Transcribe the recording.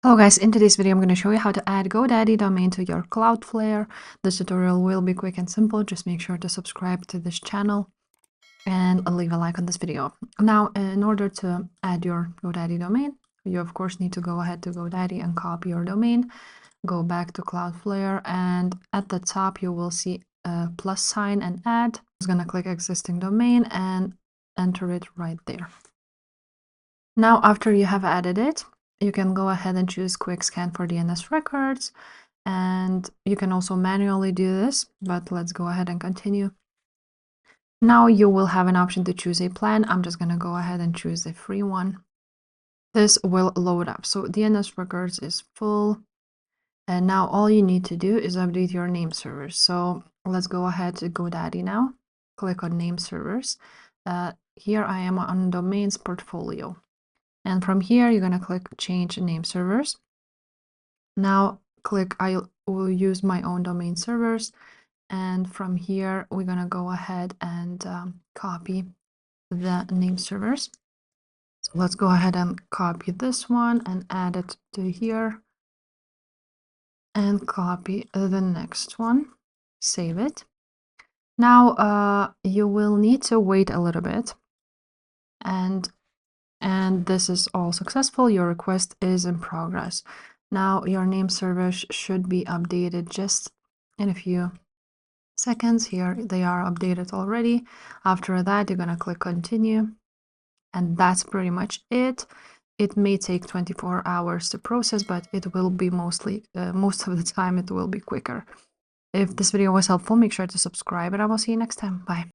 Hello guys, in today's video I'm going to show you how to add GoDaddy domain to your Cloudflare. This tutorial will be quick and simple. Just make sure to subscribe to this channel and leave a like on this video. Now, in order to add your GoDaddy domain, you of course need to go ahead to GoDaddy and copy your domain. Go back to Cloudflare, and at the top you will see a plus sign and add. I'm just going to click existing domain and enter it right there. Now, after you have added it, you can go ahead and choose quick scan for DNS records, and you can also manually do this, but let's go ahead and continue. Now you will have an option to choose a plan. I'm just going to go ahead and choose a free one. This will load up. So DNS records is full, and now all you need to do is update your name servers. So let's go ahead to GoDaddy now. Click on name servers. Here I am on domains portfolio. And from here, you're going to click change name servers. Now click I will use my own domain servers. And from here, we're going to go ahead and copy the name servers. So let's go ahead and copy this one and add it to here. And copy the next one. Save it. Now you will need to wait a little bit. And this is all successful. Your request is in progress. Now your name servers should be updated just in a few seconds. Here they are updated already. After that, you're going to click continue. And that's pretty much it. It may take 24 hours to process, but it will be most of the time it will be quicker. If this video was helpful, make sure to subscribe, and I will see you next time. Bye.